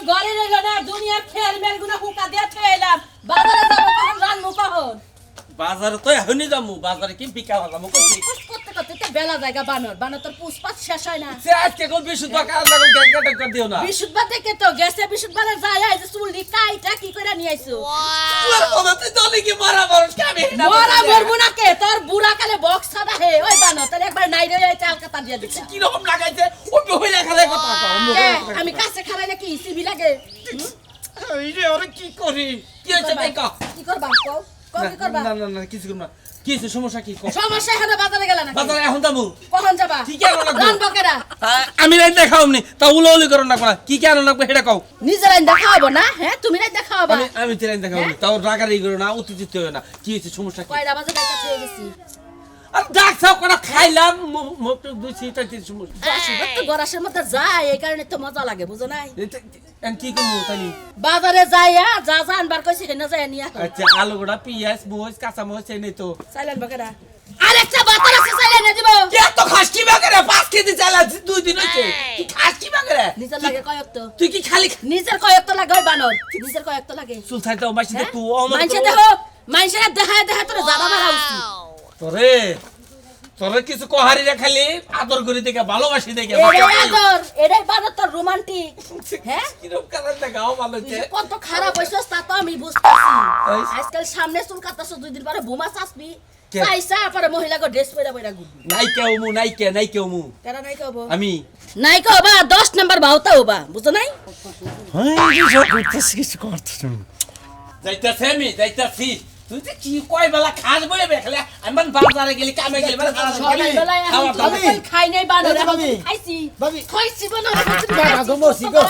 ঘরে রইল না দুনিয়ার খেল মেলগুলো হুকা দিয়ে থইলাম বাজারে যাব কখন রান্না কখন বাজারে তো এখনই যামু বাজারে কি বিকা হলাম কইছি করতে করতে তো বেলা জায়গা বানর তোর পুষ্পাত শেষ হয় না সে আজকে কোন বিশুদ্ধ কাজ লাগল গেট করে দিও না বিশুদ্ধ থেকে তো গেছে বিশুদ্ধবারে যায় এই যে চুলডি কাইটা কি করে নিয়ে আইছো তোর কথা তুই দলি কি মারা মারস কামি না মোরা মরবো না কে তোর বুড়া কালে বক্স ছাড়া হে ওই বানর তোর একবার নাই রে এই চাল কাটা দিয়ে দিছে কি রকম লাগাইছে ওকে হইলা খালে কথা আমি কাছে খারাই নাকি সিবি লাগে এই রে ওরে কি করি কি হইছে দেখা কি করবা কও কি করবা না না না কিছু করব না কি হইছে সমস্যা কি কও সমস্যা হলো বাজারে গেল না বাজারে এখন যামু কখন যাবা কি কেন লাগবে রান বকেরা আমি রাইন দেখাওমনি তা উলোলি করন না কোনা কি কেন লাগবে হেডা কও নিজে রান দেখাবো না হ্যাঁ তুমি রান দেখাবো আমি তো রাইন দেখাওমনি তাও রাগারি করো না উত্তেজিত হইও না কি হইছে সমস্যা কি কয়টা বাজে কাছে হয়ে গেছি আর ডাকছাও কোনা খাইলাম মুখ দুই সিটা তিন সমস্যা বাসুবা তো গরাসের মধ্যে যায় এই কারণে তো মজা লাগে বুঝো নাই এন কি করব তাইনি বাজারে যাইয়া যা যা আনবার কইছি হেনা যায় নিয়া আচ্ছা আলু গোড়া পিয়াজ মোজ কাঁচা মোজ এই তো সাইলেন বকেরা আরেকটা বাতার আছে সাইলেন দিব কে তো খাস কি বাগরে 5 কেজি চালা 2 দিন হইছে তুই খাস কি বাগরে নিজের লাগে কয়ক তো তুই কি খালি নিজের কয়ক তো লাগে ওই বানর নিজের কয়ক তো লাগে চুল ছাইতে ও মাইছে তুই মাইনছে দেখো মাইনছে দেখা তোরে জাদা মারা উচিত তোরে তোরে কিছু কোহারি রে খালি আদর করে দেখে ভালোবাসি দেখে এটাই আদর এটাই বানর তোর রোমান্টিক হ্যাঁ কি রকম কালার দেখাও ভালো তুই হচ্ছে যে কত খারাপ হইছস তা তো আমি বুঝতাছি এই। আজকাল সামনে চুল কাটতাছ 2 দিন পরে বোমা চাসবি কে? চাইছা পরে মহিলাকে ড্রেস পরে পরে ঘুরবি নাই কেউ মু কেরা নাই কব আমি নাই কবা 10 নাম্বার বাউতা হবা বুঝো নাই কিছু করতেছ যাইতাছি তুই যে কি কয় বেলা খাস বলে বেখলে আমি বাজারে গেলি কামে গেলি মানে সকালবেলায় এখন ভাবি খাই নাই বানর এখন ভাবি। খাইছি ভাবি। খাইছি বানর কাগো মসি গো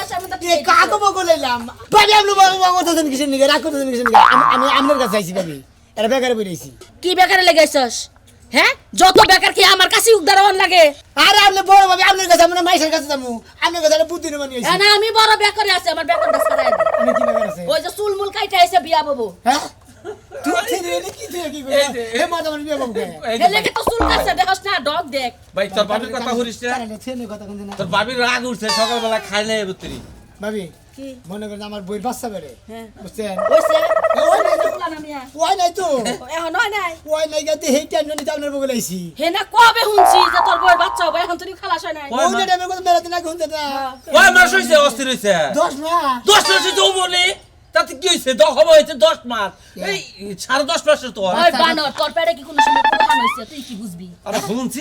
এ কাগো বগলাইলাম ভাবি আপনি বাবা তো কিছু নিগে রাখো তো কিছু নিগে আমি আপনার কাছে আইছি ভাবি এরা বেকারে বইছি কি বেকারে লেগেছস হ্যাঁ যত বেকার কি আমার কাছে উদ্ধারণ লাগে আরে আপনি বড় ভাবি আপনার কাছে আমরা মাইশের কাছে যাবো আপনার কাছে বুদ্ধি নেব নিয়ে আইছি না আমি বড় বেকারে আছে আমার বেকার দাস করাই দে আমি কি বেকার আছে ওই যে চুলমুল কাইটা এসে বিয়া বাবু হ্যাঁ তুই কি করে হে মাথা মানে বিয়ে বাবু হেলে কি তো চুল কাটছে দেখছ না ডগ দেখ ভাই তোর বাবির কথা হরিস না তাহলে ছেলে কথা কোন না তোর বাবির রাগ উঠছে সকালবেলা খাই নাই বুতরি ভাবি কি মনে করেন আমার বইয়ের বাচ্চা বেড়ে হ্যাঁ বুঝছেন ওইছে ওই নাই তো। বলা না মিয়া ওই নাই তো এখন হয় নাই ওই নাই গেতে হেই টেনশন নিতে আপনার বগলাইছি হে না কবে শুনছি যে তোর বউয়ের বাচ্চা হবে এখন তুই খালাস হয় নাই ওই ওই টাইমের কথা মেলাতে না গুনতে না ওই মাস হইছে অস্থির হইছে 10 মাস 10 মাস তো বলি তাতে কি হইছে 10 হইছে 10 মাস এই 10.5 মাসের তো ওই বানর তোর পেটে কি কোনো সময় প্রধান হইছে তুই কি বুঝবি আরে শুনছি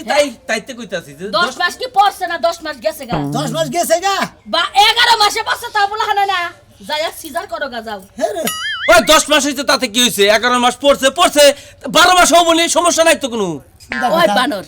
তাইতে কইতাছি যে 10 মাস কি পড়ছে না 10 মাস গেছে গা 10 মাস গেছে গা বা 11 মাসে পাচ্ছে তা বলা হয় না যাই সিজার করো গা যাও হ্যাঁ রে ওই 10 মাস হইছে তাতে কি হইছে 11 মাস পড়ছে 12 মাস হবো বলি সমস্যা নাই তো কোনো ওই বানর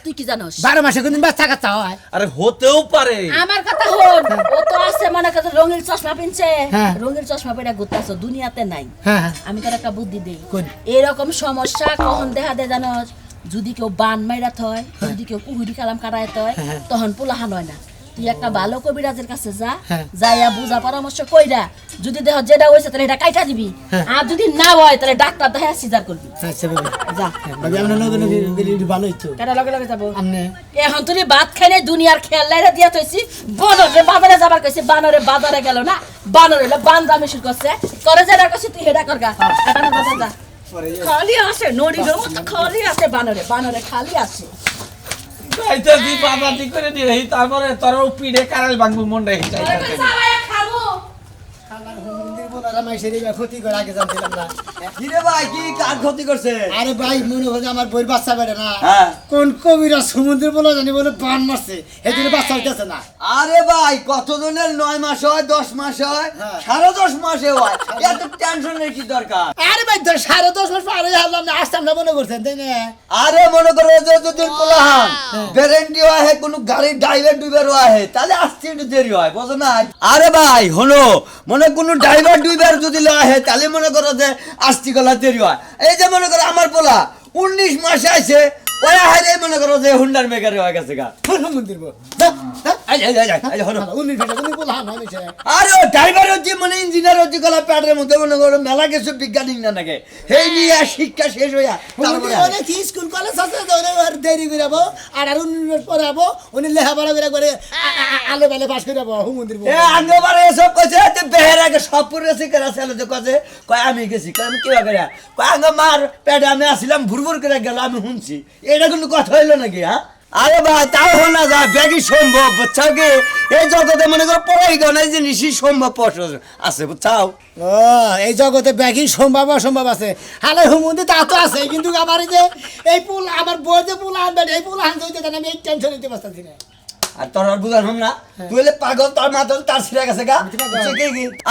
তুই কি জানোস 12 মাসে কোনদিন বাচ্চা কাচ্চা হয় আরে হতেও পারে আমার কথা হন ও তো আছে মনে কথা রঙিন চশমা পিনছে হ্যাঁ। রঙিন চশমা পরে ঘুরতাছো দুনিয়াতে নাই হ্যাঁ আমি তোর একটা বুদ্ধি দেই কোন? এরকম সমস্যা কখন দেখা দেয় জানোস যদি কেউ বান মাইরাত হয় যদি কেউ কুহুরি কালাম কাটাইতে হয় হ্যাঁ। তখন পোলাহান হয় না তুই একটা ভালো কবিরাজের কাছে যা হ্যাঁ। যাইয়া বুঝা পরামর্শ কইরা যদি দেহ যেটা হইছে তাহলে এটা কাইটা দিবি হ্যাঁ। আর যদি না হয় তাহলে ডাক্তার দেখায় সিজার করবি আচ্ছা বাবু যা ভাবি আমরা নতুন গেলি ভালো হইতো কেডা লগে লগে যাবো আমনে এখন তুই ভাত খাই নাই দুনিয়ার খেয়াল লাইরা দিয়া থইছি বানরে বাজারে যাবার কইছি বানরে বাজারে গেল না বানর হইলো বান্দা মিশুর করছে করে যেটা কইছি তুই হেডা করগা এটা না বাজার যা খালি আছে নড়ির মতো খালি আছে বানরে খালি আছে যাইতাছি বাবাতি করে দিয়ে তারপরে তোর পিড়ে কারাল ভাঙবো মনটা যাইতাছি ক্ষতি করে আগে জানছিলাম না কিরে ভাই কি কার ক্ষতি করছে আরে ভাই মনে হয় আমার বইয়ের বাচ্চা বেড়ে না হ্যাঁ। কোন কবিরা সমুদ্র বলে জানি বলে বান মারছে এই জন্য বাচ্চা হইতেছে না আরে ভাই কতজনের 9 মাস হয় 10 মাস হয় হ্যাঁ। 10.5 মাসে হয় এত টেনশনের কি দরকার আরে ভাই 10.5 মাস পারে হারলাম না আসতাম না মনে করছেন তাই না আরে মনে করো যে যদি কোলাহান গ্যারান্টি হয় কোনো গাড়ির ড্রাইভার ডুইভার হয় তাহলে আসতে একটু দেরি হয় বুঝো না আরে ভাই হলো মনে কোনো ড্রাইভার ডুইভার যদি লয় তাহলে মনে করো যে আসতে গলা দেরি হয় এই যে মনে করো আমার পোলা 19 মাসে আছে ওই হারে মনে করো যে হুন্ডার মেকারে হয়ে গেছে গা মন্দির বো যা এই হলো 19 ফেটা তুমি বলা না মিছে আরে ও ড্রাইভার হচ্ছে মানে ইঞ্জিনিয়ার হচ্ছে গলা প্যাডের মধ্যে মনে করো মেলা কিছু বিজ্ঞানী না নাকি এই নিয়ে শিক্ষা শেষ হইয়া তারপরে অনেক স্কুল কলেজ আছে ওরে আর দেরি করাবো আর 19 মিনিট পড়াবো উনি লেখাপড়া করে আলো বেলে পাস করাবো মন্দির বো এ আঙ্গবারে এসব কইছে তে বেহেরাকে সব পুরেছে কেরা ছেলে তো কইছে কয় আমি গেছি কয় আমি কি করে কয় আঙ্গ মার প্যাডে আমি আসিলাম ভুরভুর করে গেল আমি শুনছি এটা কোনো কথা হইলো নাকি হ্যাঁ আরে ভাই তাও শোনা যায় ব্যাগই সম্ভব বুঝছাও কি এই জগতে মনে করো পড়াই গো নাই জিনিসই সম্ভব আছে বুঝছাও ও এই জগতে ব্যাগিং সম্ভব অসম্ভব আছে হালে হুমন্দি তা তো আছে কিন্তু আমার এই যে এই পুল আমার বই যে পুল আনবে এই পুল আনতে হইতে আমি এই টেনশন নিতে পারতাছি না আর তোর আর বুঝার হম না তুই হলে পাগল তোর মাথা তার ছিঁড়ে গেছে গা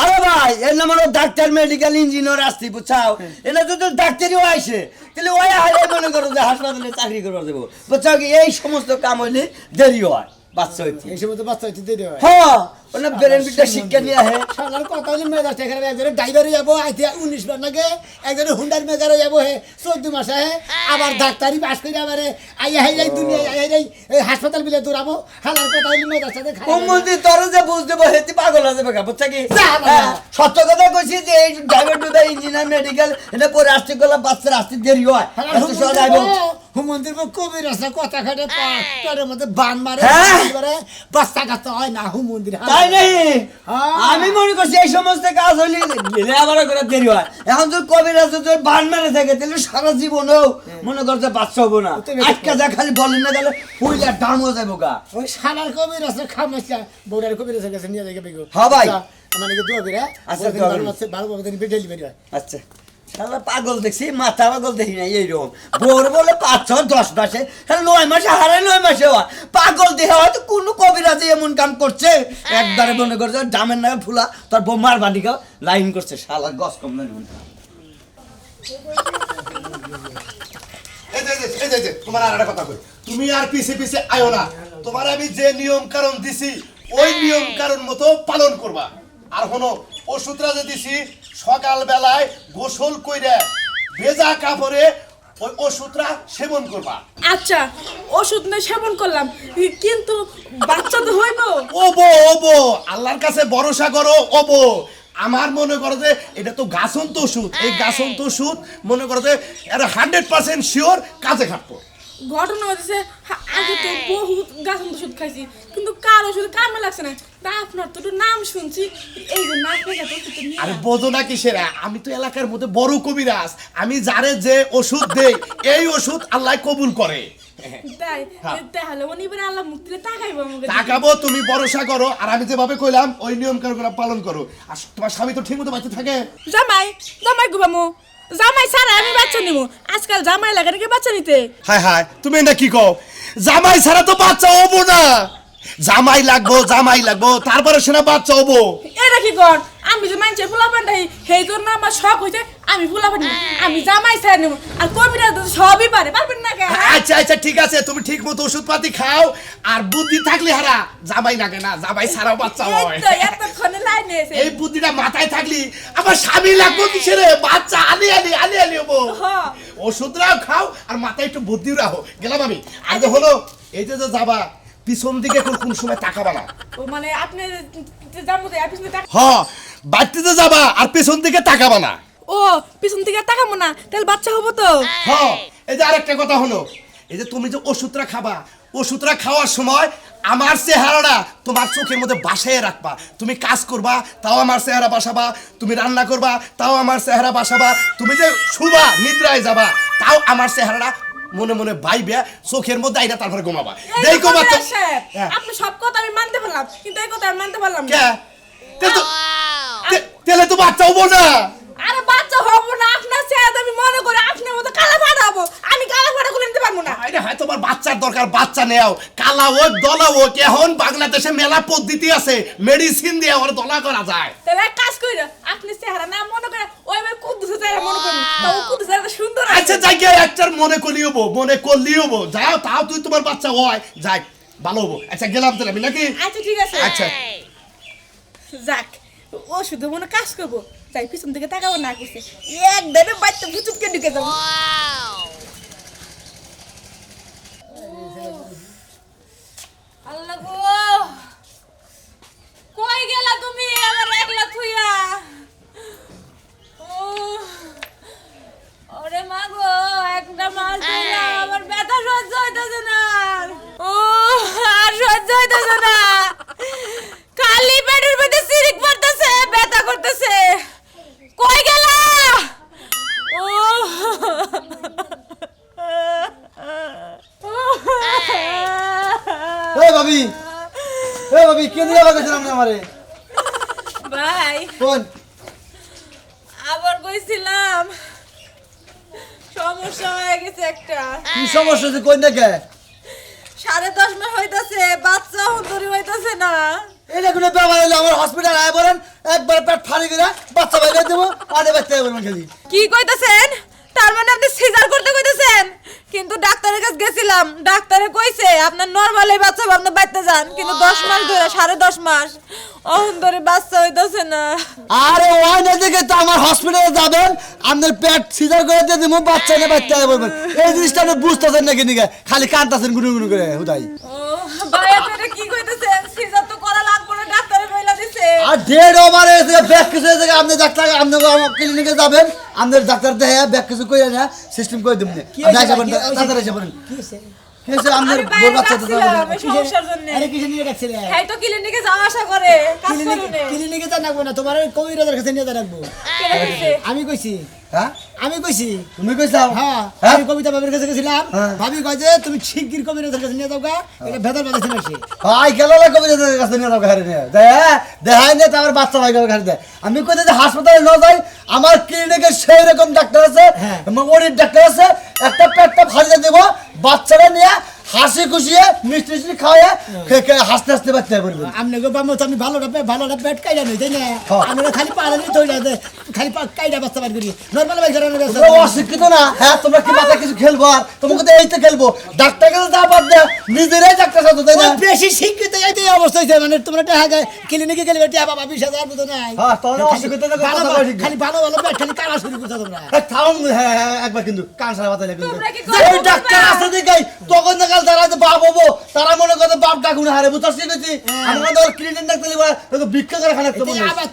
আরে ভাই এর নাম হলো ডাক্তার মেডিকেল ইঞ্জিনিয়ার আসছি বুঝছাও এটা যদি ডাক্তারিও আইসে তাহলে ওই হারে মনে করো যে হাসপাতালে চাকরি করবার দেবো বুঝছাও কি এই সমস্ত কাম হইলে দেরি হয় বাচ্চা হইতে এই সময় তো বাচ্চা হইতে দেরি হয় হ্যাঁ ওনা ব্রেন বিটা শিক্ষা নিয়ে আহে সালার কথা হইলে মেজাজ ঠিক আছে একজনে ড্রাইভারে যাবো আইতে 19 বার লাগে একজনে হুন্ডার মেকারে যাবো হে 14 মাসে হে আবার ডাক্তারি পাস করে আবারে আইয়া হাই যাই দুনিয়া আইয়া যাই এই হাসপাতাল বিলে দৌড়াবো হালার কথা হইলে মেজাজ সাথে ও মন্দির তোর যে বুঝ দেবো হেতি পাগল আছে বেকা বুঝছা কি সত্য কথা কইছি যে এই ড্রাইভার টু ইঞ্জিনিয়ার মেডিকেল এটা পরে আসতে গেলে বাচ্চার আসতে দেরি হয় এত সহজ আইবো হুমন্দির কবির আছে কথা খাটে পেটের মধ্যে বান মারে হ্যাঁ? বাচ্চা কাচ্চা হয় না হুমন্দির তাই নেই আমি মনে করছি এই সমস্ত কাজ হইলে আবার করে দেরি হয় এখন তোর কবিরাজ তোর বান মেরে থাকে তাহলে সারা জীবনেও মনে করছে বাচ্চা হবো না আটকা যা খালি বলেন না তাহলে পয়লা দাম হয়ে যাবো গা ওই শালার কবির আছে খামসা বউরার কবির আছে কাছে নিয়ে যাবে বেগো হ্যাঁ ভাই। মানে কি দোয়া করে আচ্ছা, দোয়া করি। 12 দিন ডেলিভারি হয় আচ্ছা শালা পাগল দেখছি মাথা পাগল দেখি না এইরকম বোর বলে 5-6-10 মাসে 9 মাসে হারে 9 মাসে হয় পাগল দেহে হয়তো কোনো কবিরাজে এমন কাম করছে একবারে মনে করছে ডামের নামে ফুলা তোর বোমার বাড়িকে লাইন করছে শালা গস কম না এই যে তোমার আর একটা কথা কই তুমি আর পিছে পিছে আয়ো না তোমার আমি যে নিয়ম কারণ দিছি ওই নিয়ম কারণ মতো পালন করবা আর হনো ওষুধরা যে দিছি সকাল বেলায় গোসল কইরা ভেজা কাপড়ে ওই ওষুধরা সেবন করবা আচ্ছা ওষুধ নিয়ে সেবন করলাম কিন্তু বাচ্চা তো হইব ওবো আল্লাহর কাছে ভরসা করো ওবো আমার মনে করো যে এটা তো গাছন্ত ওষুধ এই গাছন্ত ওষুধ মনে করো যে এটা 100% শিওর কাজে খাটবো ঘটনা হচ্ছে আগে তো বহুত গাছের ওষুধ খাইছি কিন্তু কার ওষুধ কামে লাগছে না তা আপনার তো একটু নাম শুনছি এই যে নাক রেখা তো আরে বোঝো না কিসের আমি তো এলাকার মধ্যে বড় কবিরাজ আমি যারে যে ওষুধ দেই এই ওষুধ আল্লাহ কবুল করে তাই তাহলে উনি এবার আল্লাহ মুক্তিলে তাকাইবো আমাকে তাকাবো তুমি ভরসা করো আর আমি যেভাবে কইলাম ওই নিয়ম কানুন পালন করো আর তোমার স্বামী তো ঠিক মতো বাঁচতে থাকে জামাই জামাই গুবামু জামাই ছাড়া আমি বাচ্চা নিবো আজকাল জামাই লাগে নাকি বাচ্চা নিতে হায় হায় তুমি না কি কও জামাই ছাড়া তো বাচ্চা হবো না জামাই লাগবো তারপরে সেনা বাচ্চা হবো এটা কি কর আমি যে মানছে ফুলাপান দেই সেই জন্য আমার শখ হইছে আমি ফুলাপান আমি জামাই ছাড়া নেব আর কবিরা তো সবই পারবেন না কেন আচ্ছা ঠিক আছে তুমি ঠিক মতো ওষুধ পাতি খাও আর বুদ্ধি থাকলে হারা জামাই লাগে না জামাই ছাড়াও বাচ্চা হয় এতক্ষণে লাইনে এসে এই বুদ্ধিটা মাথায় থাকলি আমার স্বামী লাগবো কিসের বাচ্চা আলি হবো হ্যাঁ। ওষুধরাও খাও আর মাথায় একটু বুদ্ধিও রাখো গেলাম আমি আর যে হলো এই যে যাবা পিছন দিকে কোন সময় তাকাবা না ও মানে আপনি যাবো তো আপনি হ্যাঁ বাড়িতে যাবা আর পিছন দিকে তাকাবা না ও পিছন থেকে তাকাবো না তাহলে বাচ্চা হবো তো হ্যাঁ এই যে আরেকটা কথা হলো এই যে তুমি যে ওষুধটা খাবা ওষুধটা খাওয়ার সময় আমার চেহারাটা তোমার চোখের মধ্যে বাসায় রাখবা তুমি কাজ করবা তাও আমার চেহারা বাসাবা তুমি রান্না করবা তাও আমার চেহারা বাসাবা তুমি যে শুবা নিদ্রায় যাবা তাও আমার চেহারাটা মনে মনে বাইবে চোখের মধ্যে আইনা তারপরে ঘুমাবা দেখো বাচ্চা আপনি সব কথা আমি মানতে পারলাম কিন্তু এই কথা আমি মানতে পারলাম না তেলে তো বাচ্চা হবো না আরে বাচ্চা হবো না আপনার চেহারা আমি মনে করে আপনার মতো কালা ফাটা হবো আমি কালা ফাটা খুলে নিতে পারবো না আরে হয় তোমার বাচ্চার দরকার বাচ্চা নেও কালা হোক দলা হোক এখন বাংলাদেশে মেলা পদ্ধতি আছে মেডিসিন দিয়ে ওর দলা করা যায় তাহলে এক কাজ করি আপনি চেহারা না মনে করে ওইভাবে কুদ্দুস চেহারা মনে করেন তাও কুদ্দুস চেহারা সুন্দর আচ্ছা যাকে একটার মনে করলিও যাও তাও তুই তোমার বাচ্চা হয় যাই ভালো হবো আচ্ছা গেলাম তাহলে আমি নাকি আচ্ছা ঠিক আছে আচ্ছা যাক ও শুধু মনে কাজ করবো তাই পিছন থেকে তাকাবো না কিছু একদমই বাচ্চা বুচুপকে ঢুকে যাবো আল্লাহ গো, কই গেলা তুমি আমার একলা থুইয়া? ওরে মা গো, একটা মাস ধরে আমার ব্যথা সহ্য হইতেছে না। আর সহ্য হইতেছে না, খালি পেটের মধ্যে সিরিক পড়তেছে, ব্যথা করতেছে। কই গেলা? ভাবি কে দিয়ে লাগাইছেন আপনি আমারে? ভাই কোন আবার কইছিলাম সমস্যা হয়ে গেছে একটা। কি সমস্যা হচ্ছে কোন দেখে? 10.5 মাস হইতাছে, বাচ্চা হুদুরি হইতাছে না। এটা কোনো ব্যাপার হলো? আমার হসপিটাল আয় বলেন, একবার পেট ফাড়ি করে বাচ্চা বাইরে দেবো, আরে বাচ্চা বলবেন খালি। কি কইতাছেন? তার মানে আপনি সিজার করতে কইতাছেন? কিন্তু ডাক্তারের কাছে গেছিলাম, ডাক্তারে কইছে আপনার নরমালি বাচ্চা আপনি বাইতে যান, কিন্তু 10 মাস ধরে 10.5 মাস অহন ধরে বাচ্চা হইতাছে না। আরে ওই না দেখে তো আমার হসপিটালে যাবেন, আপনার পেট সিজার করে দিয়ে দেবো, বাচ্চা নিয়ে বাচ্চা বলবেন। এই জিনিসটা আপনি বুঝতেছেন নাকি নিকে, খালি কাঁদতেছেন গুনু গুনু করে হুদাই। ও ভাই, আপনি এটা কি কইতাছেন? সিজার তো করা লাগবে না, ডাক্তারে কইলা দিছে। আর ডেড ওভার এসে ব্যাক কিছু হয়েছে, আপনি ডাক্তার আপনি ক্লিনিকে যাবেন, আপনার ডাক্তার দেখে ব্যাক কিছু করে না সিস্টেম করে দেবেন। আপনি আসে বলেন, তাড়াতাড়ি এসে বলেন কি হয়েছে আপনার আরে বড় বাইরে বাচ্চা তো রাখছিলাম, এই সমস্যার জন্য। আরে কিসে নিয়ে রাখছিলে? হ্যাঁ তো ক্লিনিকে যাওয়া আসা করে, কাজ করুনে। ক্লিনিকে তো রাখবো না, তোমার ওই কবিরাজের কাছে নিয়ে রাখবো। কেন দিছে? আমি কইছি, হ্যাঁ আমি কইছি। তুমি কইছাও? হ্যাঁ, হ্যাঁ? আমি কবিতা বাবির কাছে গেছিলাম, হ্যাঁ। ভাবি কয় যে তুমি শিগগির কবিরাজের কাছে নিয়ে যাও গা, এটা ভেতর বাজাইছে না সে। আই গেল না কবিরাজের কাছে নিয়ে যাও ঘরে নিয়ে দেখাই না, তারপর বাচ্চা ভাই ঘরে দেয়। আমি কইতে যে হাসপাতালে না যাই, আমার ক্লিনিকে সেই রকম ডাক্তার আছে, হ্যাঁ। ওরির ডাক্তার আছে, একটা পেটটা ফালিয়ে দেবো, বাচ্চারা নিয়ে হাসি খুশিয়ে মিষ্টি মিষ্টি খাওয়ায় হাসতে হাসতে বাচ্চা করবেন। আপনি গো বামো আমি ভালোটা পেট কাইডা নই তাই না? হ্যাঁ। আমরা খালি পাড়ালি তৈরি আছে, খালি কাইডা বাচ্চা বার করি, নরমাল বাই ঘরে তোমরা অশিক্ষিত না, হ্যাঁ তোমরা কি মাথা কিছু খেলবো? আর তোমাকে তো এইতে খেলবো, ডাক্তার কাছে যা বাদ দেয়, নিজেরাই ডাক্তার সাথে তাই না? বেশি শিক্ষিত এই অবস্থা হইছে, মানে তোমরা টাকা ক্লিনিকে গেলে টিয়া বাবা 20,000 মতো নাই। হ্যাঁ, তোমরা অশিক্ষিত না, কথা বলো ঠিক না। খালি ভালো পেট খালি কারা শুরু করছো তোমরা। থাম, হ্যাঁ হ্যাঁ, একবার কিন্তু কান সারা বাতালে কিন্তু তোমরা কি এই গল্প ডাক্তার করবা? আছে দেখাই, তখন দেখাল তারা যে বাপ হবো, তারা মনে করে বাপ ডাকুন হারে বুঝতে শিখেছি। আমার তো ক্লিনিক ডাক্তার লিবা তো ভিক্ষা করে খানা তো মনে হয়। আবার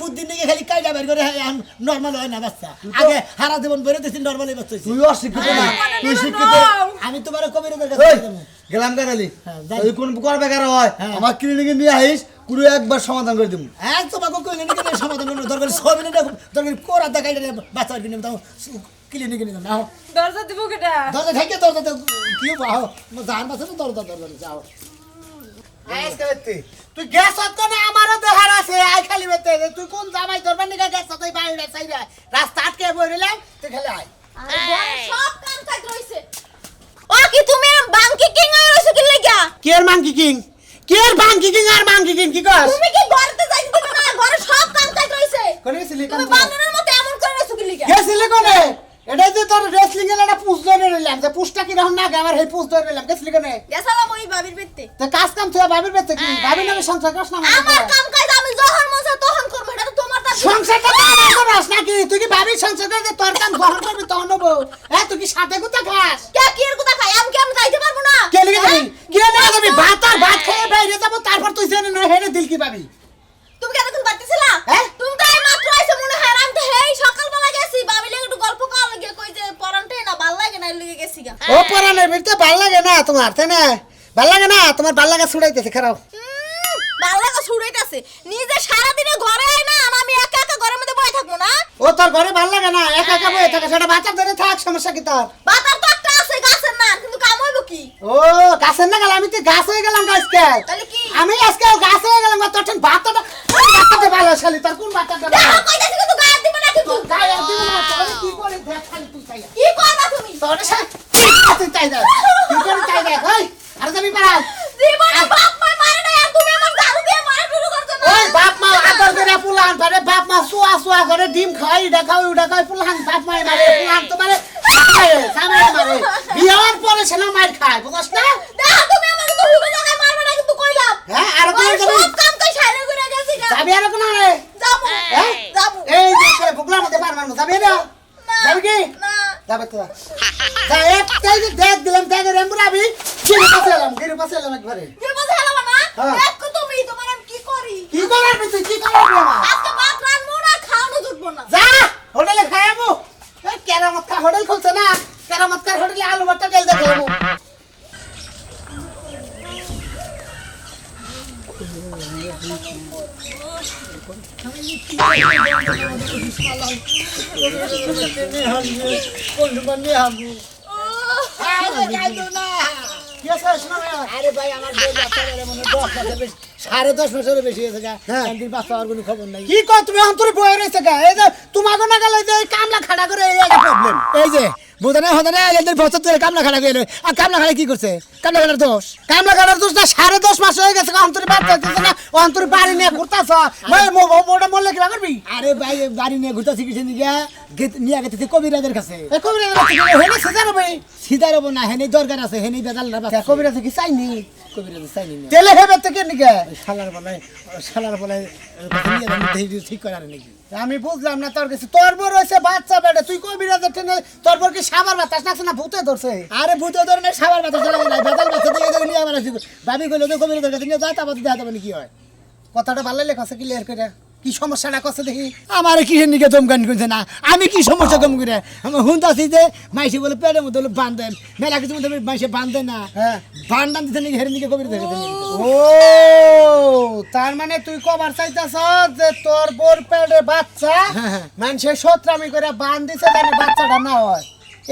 বুদ্ধি নেই খালি কাইডা বের করে নরমাল হয় না বাচ্চা। আগে হারা জীবন বেরো দিছি নরমালি বাচ্চা হইছে। তুই অশিক্ষিত না, তুই শিক্ষিত। আমি তোমার কবিরাজের কাছে এই, যাবো। গেলাম কানালি, হ্যাঁ, যাই। তুই কোন করবে কারো হয়, হ্যাঁ। আমার ক্লিনিকে নিয়ে আইস, পুরো একবার সমাধান করে দিব। হ্যাঁ তোমাকে ক্লিনিকে নিয়ে সমাধান করবো, দরকার 6 মিনিট দরকার কোরা দেখা বাচ্চা আর কিনে দাও ক্লিনিকে নিয়ে নাও। দরজা দিব কেটা? দরজা থাকে দরজা কি বাহ জান বাচ্চা তো দরজা যাও। তুই গ্যাস তো না আমারও দেহার আছে, আই খালি বেতে তুই কোন জামাই ধরবার নিকা গ্যাস তুই বাইরে চাইরা রাস্তা আটকে বইরিলাম তুই খালি আয়। সব কাম কাজ রইছে। ও কি তুমি বাংকি কিং হয়ে রইছো কি লাগা? কি আর মাংকি কিং, কি আর বাংকি কিং আর মাংকি কিং কি কস? তুমি কি ঘরতে যাইতে দিবে না? ঘরে সব কাম কাজ রইছে। কোনে গেছিলি? তুমি বান্দরের মতো এমন করে রইছো কি লাগা? গেছিলি কোনে? এটা যে তোর রেসলিং এর একটা পুষ ধরে নিলাম, যে পুষটা কি রকম না আমার এই পুষ ধরে নিলাম, গেছিলি কোনে? গেছালাম ওই বাবির পেতে। তো কাজ কাম তুই ভাবির বেতে কি ভাবি নামে সংসার করছ না? আমার কাম কাজ আমি যখন মন চায় তখন করব, এটা তো তোমার দায়িত্ব। সংসারটা তো আমার করছ নাকি? তুই কি ভাবি সংসার করে তোর কাম গ্রহণ করবি তখন হবো? হ্যাঁ তুই কি সাথে কোথা খাস? কে কি এর কথা খাই? আমি কি আমি যাইতে পারবো না? কে লিখে যাবি? কে লিখে যাবি? ভাত আর ভাত খেয়ে বাইরে যাবো, তারপর তুই জেনে না হেরে দিল কি পাবি? তুমি কি এতক্ষণ বাড়তেছিলা? হ্যাঁ? তুমি তো এই মাত্র আইছো মনে হয়। আমি তো হেই সকালবেলা গেছি, বাবি লাগে একটু গল্প করা লাগে, কই যে পরানটে না ভাল লাগে না, লেগে গেছি গা। ও পরানের ভিতরে ভাল লাগে না তোমার, তাই না? ভাল লাগে না তোমার, ভাল লাগা ছুড়াইতেছে খারাপ। ভাল লাগা ছুড়াইতাছে। নিজে সারা দিনে ঘরে আই না, আর আমি একা একা ঘরের মধ্যে বসে থাকবো না? ও তোর ঘরে ভাল লাগে না, একা একা বসে থাকে, সেটা বাচ্চা ধরে থাক, সমস্যা কি তোর? বাতার তো একটা আছে গাছের না, কিন্তু কাম হইব কি? ও গাছের না গেল, আমি তো গাছ হয়ে গেলাম আজকে। তাহলে কি? আমি আজকে গাছ হয়ে গেলাম, তোর ঠেন বাচ্চাটা বাচ্চাটা ভালো শালি, তোর কোন বাচ্চাটা দেখো ভালো? কইতাছি কিন্তু গায়ে দিবে না কিন্তু। তোর গায়ে আর দিবে না, তোরে কি করে দেখ খালি তুই চাই। কি করবা তুমি? তোরে সাথে তুই চাই দেখ, কি করে চাই দেখ, ওই আর যাবি পারাই। জীবনে বাপ মা মারে না, আর তুমি আমার দারু দিয়ে মারা শুরু করছো না। ওই বাপ মা আদর করে পুলান পারে, বাপ মা সুয়া সুয়া করে ডিম খাই, দেখাও দেখাও পুলান, বাপ মা মারে পুলান তো মারে সামনে মারে, বিয়ার পরে সেনা মার খায়, বুঝছ না? দেখো তুমি আমাকে তো হুবে জায়গায় মারবে না কিন্তু কইলাম। হ্যাঁ আর কোন ওই যাবি? সব কাম কই সাইরে করে গেছি গা। যাবি আর কোন রে? যাবো। হ্যাঁ যাবো। এই যে করে বুকলা মধ্যে পার মারনো যাবি না? না। যাবি কি? না। যাবে তো যা একটাই যে দেখ দিলাম, দেখ রেম্বুরাবি গিরে পাশে এলাম একবারে। জীবন দেখো তুমি তোমার আমি কি করি কি করবি তুই কি করবি আমার আজকে ভাত রান্নবো না খাওয়ানো জুটবো না যা হোটেলে খাইবো এই কেরামত হোটেল খুলছে না কেরামত হোটেলে আলু ভর্তা তেল দিয়ে খাইবো আরে ভাই আমার সাড়ে 10 বছরের বেশি হয়েছে গা একদিন বাচ্চা হওয়ার কোনো খবর নাই কি কর তুমি অন্তরে বয়ে রয়েছে গা এই যে তোমাকে না গেলে যে কামলা খাড়া করে এই একটা প্রবলেম এই যে বুঝানে হদানে এদের বছর ধরে কামলা খাড়া করে আর কামলা খাড়া কি করছে কামলা খাড়ার দোষ না 10.5 মাস হয়ে গেছে অন্তরে বাচ্চা দিতে না অন্তরে বাড়ি নিয়ে ঘুরতাছ ভাই মোটা মরলে কি করবি আরে ভাই বাড়ি নিয়ে ঘুরতাছি কিছু নিয়ে নিয়ে গেছে কবিরাজের কাছে কবিরাজের কাছে হেনে সিধা রব না হেনে দরকার আছে হেনে বেদাল না কবিরাজ কি চাইনি কবিরাজ চাইনি তেলে হেবে থেকে নিকে শালার বলে ঠিক করার নাকি আমি বুঝলাম না তোর কাছে তোর বড় হইছে বাচ্চা বেটা তুই কবিরাজের টেনে তোর বড় কি সাবার বাতাস নাকছ না ভূতে ধরছে আরে ভূতে ধরে না সাবার বাতাস না বেদাল বাচ্চা দিয়ে নিয়ে আমার ভাবি কইলো তো কবিরাজের কাছে নিয়ে যা তারপর দেখা যাবে কি হয় কথাটা ভালো লেখাছে ক্লিয়ার করে কি সমস্যাটা করছে দেখি আমার কিসের নিকে দমকান করছে না আমি কি সমস্যা কম করে আমি শুনতাছি যে মাইসি বলে পেটের মধ্যে বান্ধেন মেলা কিছু মধ্যে মাইসে বান্ধে না হ্যাঁ বান্ধান দিতে নাকি হেরে নিকে কবির দেখে ও তার মানে তুই কবার চাইতাছ যে তোর বোর পেটে বাচ্চা মানুষের সত্রামি করে বান দিছে মানে বাচ্চাটা না হয়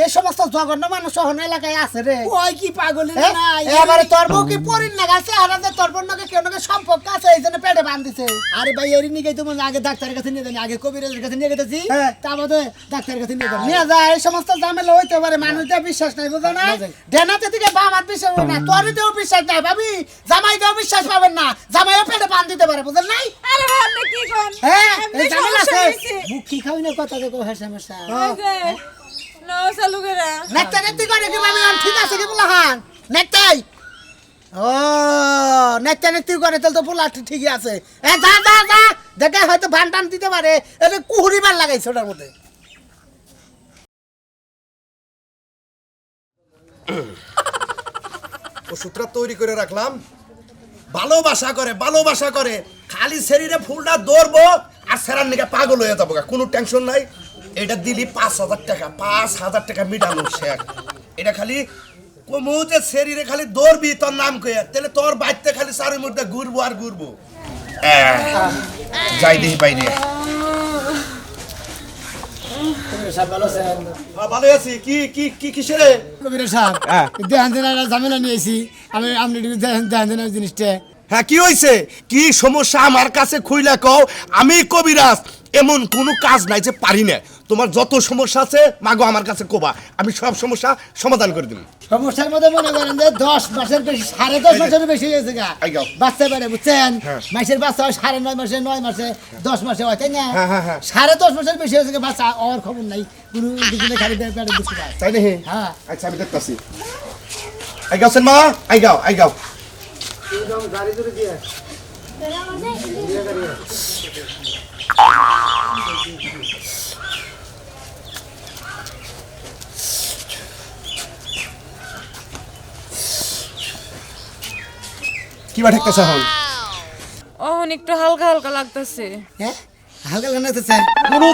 এই সমস্ত জঘন্য মানুষ শহর এলাকায় আছে রে ওই কি পাগল না এবারে তোর বউ কি পরিন না গেছে আর তোর বোন নাকি কেউ নাকি সম্পর্ক আছে এই জন্য পেটে বাঁধিছে আরে ভাই এর নিকে তুমি আগে ডাক্তারের কাছে নিয়ে যান আগে কবিরাজের কাছে নিয়ে গেছি তারপরে ডাক্তারের কাছে নিয়ে যান নিয়ে যায় এই সমস্ত ঝামেলা হইতে পারে মানুষদের বিশ্বাস নাই বুঝো না ডেনাতে দিকে বাম হাত বিশ্বাস হবে না তোর দেও বিশ্বাস নাই ভাবি জামাই দেও বিশ্বাস পাবেন না জামাইও পেটে বাঁধ দিতে পারে বুঝেন নাই আরে ভাই আপনি কি কোন হ্যাঁ এই এমনি ঝামেলা সমস্যা আছে হয়েছে। বুক কি খাওই না কথা দেখো হ্যাঁ সমস্যা না চালু করে নেক্সট করে কি ভাবি ঠিক আছে কি বলা হান নেক্সটাই ও নেক্সট করে তাহলে তো বলা ঠিকই আছে এ যা দেখে হয়তো ভান টান দিতে পারে এটা কুহুরিবার লাগাইছে ওটার মধ্যে ওষুধটা তৈরি করে রাখলাম ভালোবাসা করে খালি শরীরে ফুলটা ধরবো আর সেরার নিকে পাগল হয়ে যাবো কোনো টেনশন নাই এটা দিলি 5,000 টাকা মিটানো শেখ এটা খালি কমু যে শরীরে খালি দৌড়বি তোর নাম কয়ে তাহলে তোর বাড়িতে খালি চারের মধ্যে ঘুরবো আর ঘুরবো যাই দেখি বাইরে ভালো আছি কি কি কি কিসের কবির সাহেব দেহান দেনা ঝামেলা নিয়েছি আমি আপনি দেহান দেনা জিনিসটা হ্যাঁ কি হয়েছে কি সমস্যা আমার কাছে খুইলা কও আমি কবিরাজ এমন কোনো কাজ নাই যে পারি না তোমার যত সমস্যা আছে মাগো আমার কাছে কোবা আমি সব সমস্যা সমাধান করে দেব সমস্যার মধ্যে মনে করেন যে 10 মাসের বেশি 10.5 বছরের বেশি হয়েছে গা বাচ্চা বেড়ে বুঝছেন মাসের বাচ্চা হয় 9.5 মাসে 9 মাসে 10 মাসে হয় তাই না 10.5 বছরের বেশি হয়েছে বাচ্চা আর খবর নাই কোনো কিছু খালি পেটে বুঝতে পারে তাই না হ্যাঁ আচ্ছা আমি দেখতাছি আইগাও সেন মা আইগাও গাড়ি ধরে দিয়ে কি বা ঠেকতেছ এখন ওহন একটু হালকা হালকা লাগতেছে হ্যাঁ হালকা লাগতেছে কোনো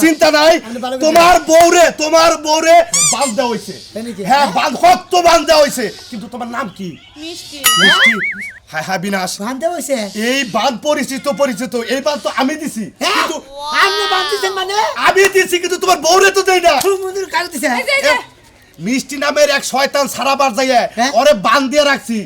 চিন্তা নাই তোমার বউরে বাঁধ দেওয়া হয়েছে হ্যাঁ কত বাঁধ দেওয়া হয়েছে কিন্তু তোমার নাম কি মিষ্টি মিষ্টি হ্যাঁ বিনাশ বাঁধতে হইছে এই বাঁধ পরিচিত এই বাঁধ তো আমি দিছি কিন্তু আপনি বাঁধতেছেন মানে আমি দিছি কিন্তু তোমার বউরে তো দেই না মন্দির কাজ দিছে মিষ্টি নামের এক শয়তান সারাবার যাইয়া ওরে বান দিয়ে রাখছি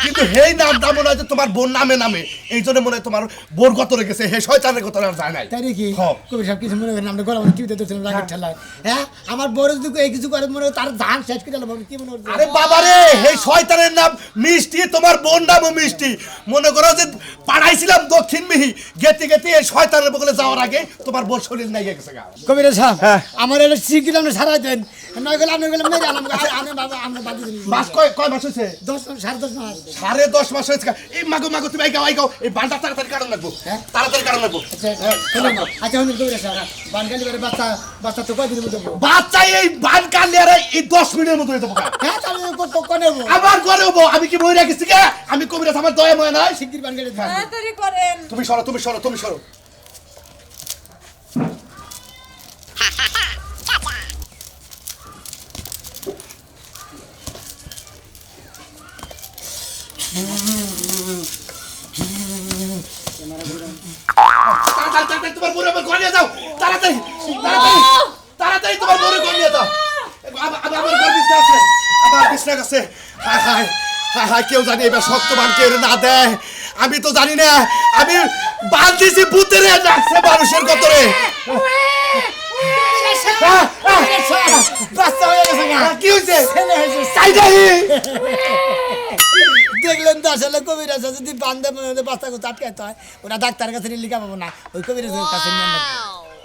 কিন্তু হেই নামটা মনে হয় যে তোমার বোন নামে এই জন্য মনে হয় তোমার বোর গত রেখেছে হে শয়তানের কথা আর যায় নাই তাই নাকি কবি সব কিছু মনে করেন আমরা গলা টিভিতে দেখছিলাম রাগের ঠেলায় হ্যাঁ আমার বড় যদি এই কিছু করে মনে হয় তার ধান শেষ করে গেল কি মনে হচ্ছে আরে বাবা রে হে শয়তানের নাম মিষ্টি তোমার বোন নামও মিষ্টি মনে করো যে পাড়াইছিলাম দক্ষিণ মিহি গেতে এই শয়তানের বগলে যাওয়ার আগে তোমার বোর শরীর নাই গেছে গা কবির সাহেব আমার এটা শিগগির আপনি সারাই দেন নয় গেলে আপনি গেলে আলাম আমি বাবা আমরা বাদি দিই মাস কয় মাস হয়েছে 10 10.5 মাস 10.5 মাস হয়েছে এই মাগো তুমি আইগাও এই বানটা তাড়াতাড়ি কারণ লাগবো তাড়াতাড়ি কারণ লাগবো আচ্ছা হুন কই রেছা বানকালি বারে বাচ্চা তো কয় দিনের মধ্যে বাচ্চা এই বান কাটলে আর এই 10 মিনিটের মধ্যে হয়ে যাবো হ্যাঁ তাহলে কত কোনেবো আবার করে হবো আমি কি বই রাখিছি কে আমি কবিরাজ আমার দয়া ময় নাই শিগগির বানকালি তাড়াতাড়ি করেন। তুমি সরো তাড়াতাড়ি তোমার বউরে আমার ঘরে নিয়ে যাও তাড়াতাড়ি তোমার বউরে ঘরে নিয়ে যাও আমার ঘর বিছনা আছে আমার বিছনা আছে হায় কেউ জানি এবার শক্ত বান কেউ না দেয় আমি তো জানি না আমি বাঁধতেছি ভূতের রাখছে মানুষের কতরে বাচ্চা হয়ে গেছে না কি হয়েছে ছেলে হয়েছে দেখলেন তো আসলে কবিরাজ যদি বান্ধে বাচ্চা কোথাও আটকাইতে হয় ওরা ডাক্তারের কাছে লিখা পাবো না ওই কবিরাজের কাছে নিয়ে নেবো